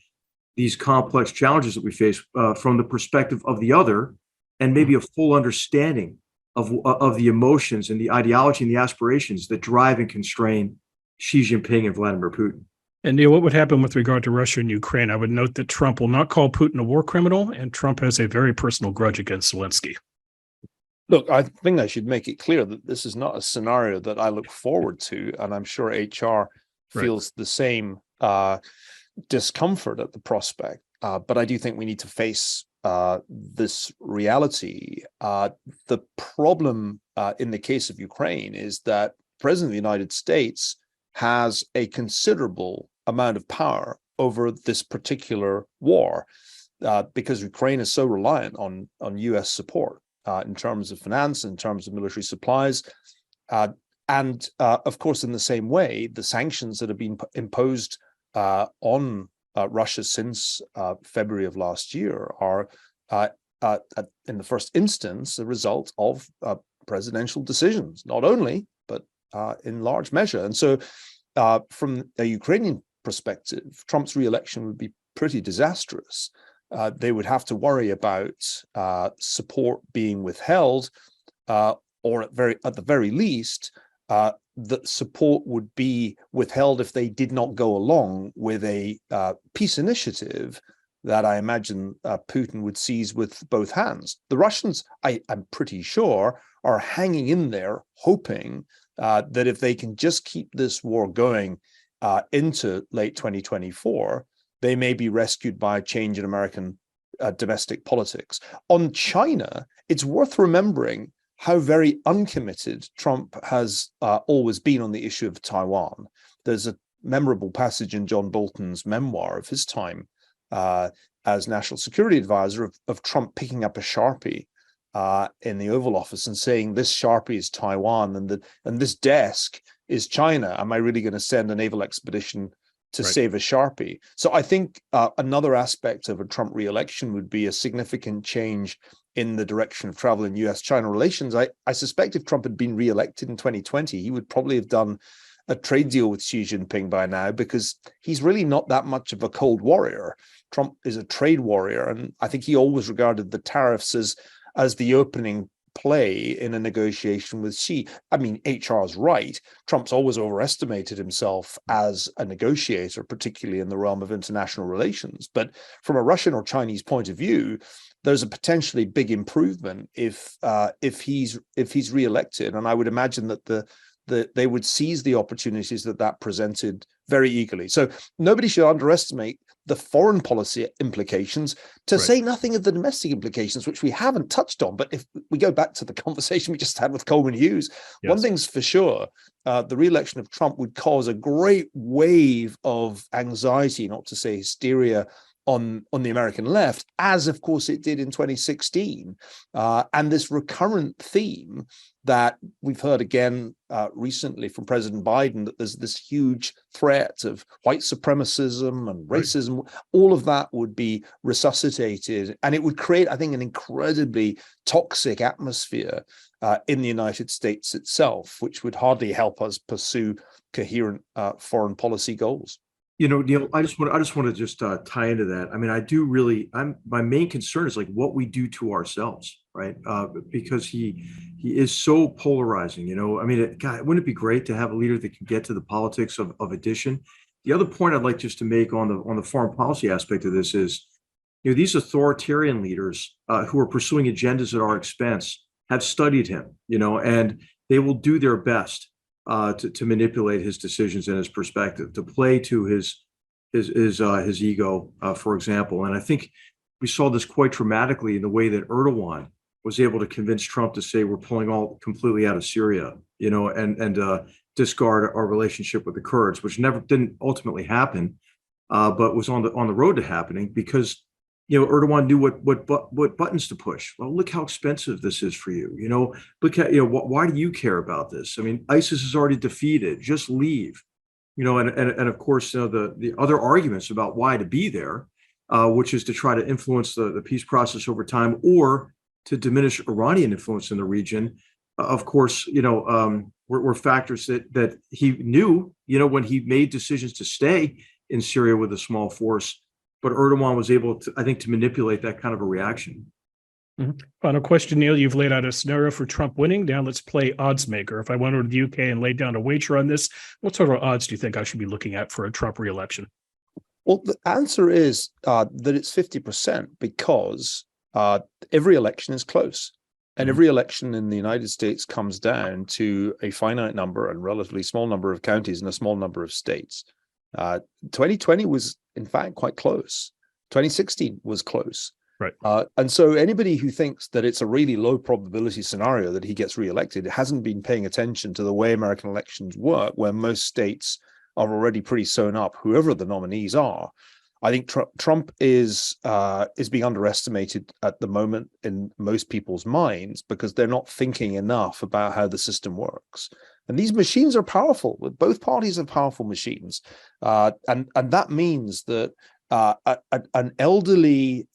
these complex challenges that we face from the perspective of the other, and maybe a full understanding of the emotions and the ideology and the aspirations that drive and constrain Xi Jinping and Vladimir Putin. And Neil, what would happen with regard to Russia and Ukraine? I would note that Trump will not call Putin a war criminal, and Trump has a very personal grudge against Zelensky. Look, I think I should make it clear that this is not a scenario that I look forward to, and I'm sure HR feels the same discomfort at the prospect. But I do think we need to face this reality. The problem in the case of Ukraine is that the President of the United States has a considerable amount of power over this particular war because Ukraine is so reliant on US support in terms of finance, in terms of military supplies. And of course, in the same way, the sanctions that have been imposed on Russia since February of last year are, in the first instance, a result of presidential decisions, not only, but in large measure. And so from a Ukrainian perspective, Trump's re-election would be pretty disastrous. They would have to worry about support being withheld, or at the very least, that support would be withheld if they did not go along with a peace initiative that I imagine Putin would seize with both hands. The Russians, I'm pretty sure, are hanging in there, hoping that if they can just keep this war going into late 2024, they may be rescued by a change in American domestic politics. On China, it's worth remembering how very uncommitted Trump has always been on the issue of Taiwan. There's a memorable passage in John Bolton's memoir of his time as National Security Advisor of Trump picking up a Sharpie in the Oval Office and saying, this Sharpie is Taiwan and this desk is China. Am I really going to send a naval expedition to save a Sharpie? So I think another aspect of a Trump re-election would be a significant change in the direction of travel in US-China relations. I suspect if Trump had been re-elected in 2020, he would probably have done a trade deal with Xi Jinping by now, because he's really not that much of a cold warrior. Trump is a trade warrior, and I think he always regarded the tariffs as the opening play in a negotiation with Xi. I mean, HR's right. Trump's always overestimated himself as a negotiator, particularly in the realm of international relations. But from a Russian or Chinese point of view, there's a potentially big improvement if he's re-elected, and I would imagine that they would seize the opportunities that presented very eagerly. So nobody should underestimate the foreign policy implications, to say nothing of the domestic implications, which we haven't touched on. But if we go back to the conversation we just had with Coleman Hughes, one thing's for sure, the re-election of Trump would cause a great wave of anxiety, not to say hysteria, on the American left, as of course it did in 2016. And this recurrent theme that we've heard again recently from President Biden, that there's this huge threat of white supremacism and racism, all of that would be resuscitated. And it would create, I think, an incredibly toxic atmosphere in the United States itself, which would hardly help us pursue coherent foreign policy goals. Neil, I just want to tie into that. I mean, my main concern is like what we do to ourselves, right? Because he is so polarizing. I mean, God, wouldn't it be great to have a leader that can get to the politics of addition? The other point I'd like just to make on the foreign policy aspect of this is, these authoritarian leaders who are pursuing agendas at our expense have studied him, and they will do their best to manipulate his decisions and his perspective, to play to his ego, for example. And I think we saw this quite dramatically in the way that Erdogan was able to convince Trump to say we're pulling all completely out of Syria, and discard our relationship with the Kurds, which didn't ultimately happen, but was on the road to happening because Erdogan knew what buttons to push. Well, look how expensive this is for you. Look at why do you care about this? I mean, ISIS is already defeated. Just leave. And of course, the other arguments about why to be there, which is to try to influence the peace process over time or to diminish Iranian influence in the region. Of course, were factors that he knew. When he made decisions to stay in Syria with a small force. But Erdogan was able to, I think, to manipulate that kind of a reaction. Mm-hmm. Final question, Neil. You've laid out a scenario for Trump winning. Now let's play odds maker. If I went over to the UK and laid down a wager on this, what sort of odds do you think I should be looking at for a Trump re-election? Well, the answer is that it's 50% because every election is close. And every election in the United States comes down to a finite number and relatively small number of counties and a small number of states. 2020 was, in fact, quite close. 2016 was close. Right. And so anybody who thinks that it's a really low probability scenario that he gets reelected hasn't been paying attention to the way American elections work, where most states are already pretty sewn up, whoever the nominees are. I think Trump is being underestimated at the moment in most people's minds because they're not thinking enough about how the system works. And these machines are powerful. Both parties have powerful machines. And that means that an elderly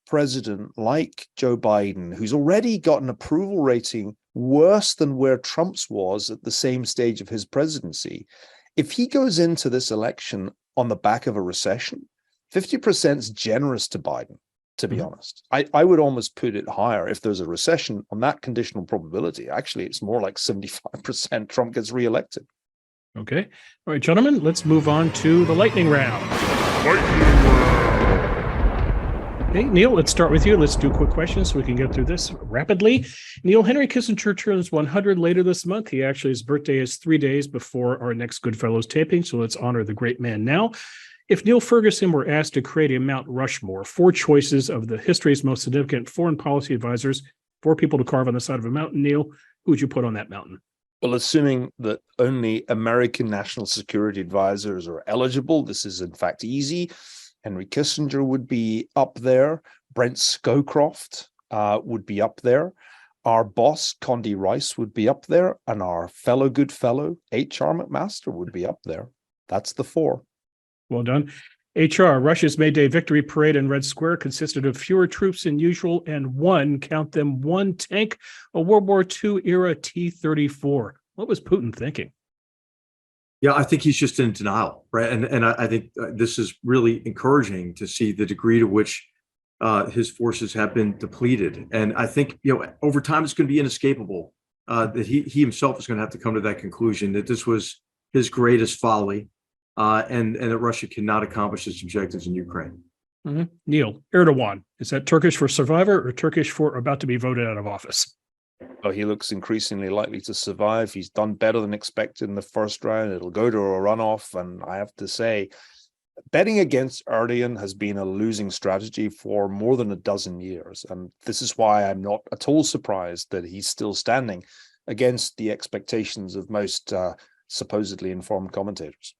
president like Joe Biden, who's already got an approval rating worse than where Trump's was at the same stage of his presidency, if he goes into this election on the back of a recession, 50% is generous to Biden, to be honest. I would almost put it higher. If there's a recession on that conditional probability, actually, it's more like 75% Trump gets reelected. Okay. All right, gentlemen, let's move on to the lightning round. Okay, Neil, let's start with you. Let's do quick questions so we can get through this rapidly. Neil, Henry Kissinger turns 100 later this month. His birthday is 3 days before our next GoodFellows taping, so let's honor the great man now. If Neil Ferguson were asked to create a Mount Rushmore, 4 choices of the history's most significant foreign policy advisors, 4 people to carve on the side of a mountain, Neil, who would you put on that mountain? Well, assuming that only American national security advisors are eligible, this is in fact easy. Henry Kissinger would be up there. Brent Scowcroft would be up there. Our boss, Condi Rice, would be up there. And our fellow good fellow, H.R. McMaster, would be up there. That's the four. Well done. HR, Russia's May Day victory parade in Red Square consisted of fewer troops than usual and one tank, a World War II era T-34. What was Putin thinking? Yeah, I think he's just in denial, right? And I think this is really encouraging to see the degree to which his forces have been depleted. And I think, over time, it's going to be inescapable that he himself is going to have to come to that conclusion that this was his greatest folly. And that Russia cannot accomplish its objectives in Ukraine. Mm-hmm. Neil, Erdogan, is that Turkish for survivor or Turkish for about to be voted out of office? Oh, he looks increasingly likely to survive. He's done better than expected in the first round. It'll go to a runoff. And I have to say, betting against Erdogan has been a losing strategy for more than a dozen years. And this is why I'm not at all surprised that he's still standing against the expectations of most supposedly informed commentators.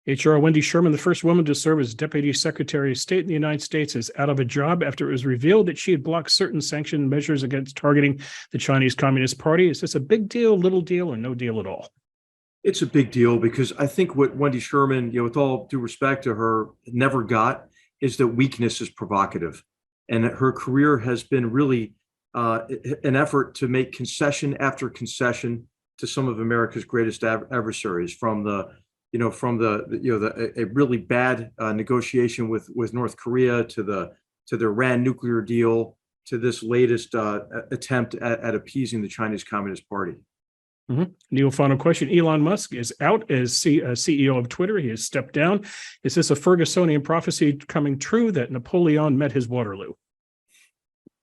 HR, Wendy Sherman, the first woman to serve as Deputy Secretary of State in the United States, is out of a job after it was revealed that she had blocked certain sanction measures against targeting the Chinese Communist Party. Is this a big deal, little deal, or no deal at all? It's a big deal because I think what Wendy Sherman, with all due respect to her, never got is that weakness is provocative. And that her career has been really an effort to make concession after concession to some of America's greatest adversaries, from a really bad negotiation with North Korea to the Iran nuclear deal to this latest attempt at appeasing the Chinese Communist Party. Mm-hmm. Neil, final question. Elon Musk is out as CEO of Twitter. He has stepped down. Is this a Fergusonian prophecy coming true that Napoleon met his Waterloo?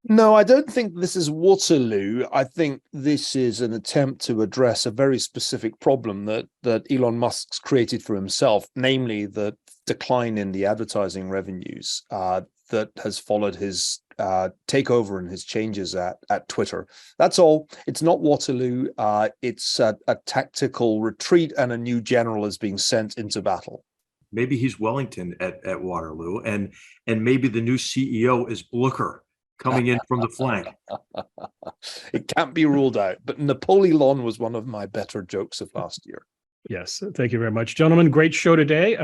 No, I don't think this is Waterloo. I think this is an attempt to address a very specific problem that Elon Musk's created for himself, namely the decline in the advertising revenues that has followed his takeover and his changes at Twitter. That's all. It's not Waterloo. It's a tactical retreat, and a new general is being sent into battle. Maybe he's Wellington at Waterloo, and maybe the new CEO is Blooker, coming in from the flank. It can't be ruled out, but Napoleon was one of my better jokes of last year. Yes, thank you very much, gentlemen. Great show today.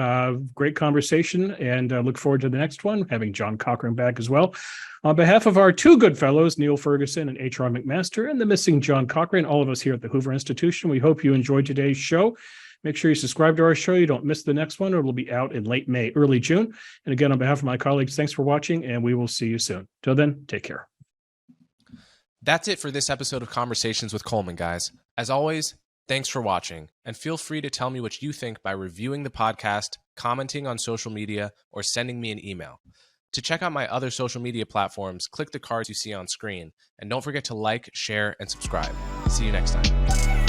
Great conversation, and look forward to the next one, having John Cochran back as well. On behalf of our two good fellows, Neil Ferguson and H.R. McMaster, and the missing John Cochran, all of us here at the Hoover Institution, we hope you enjoyed today's show. Make sure you subscribe to our show. You don't miss the next one, or it'll be out in late May, early June. And again, on behalf of my colleagues, thanks for watching, and we will see you soon. Till then, take care. That's it for this episode of Conversations with Coleman, guys. As always, thanks for watching, and feel free to tell me what you think by reviewing the podcast, commenting on social media, or sending me an email. To check out my other social media platforms, click the cards you see on screen, and don't forget to like, share, and subscribe. See you next time.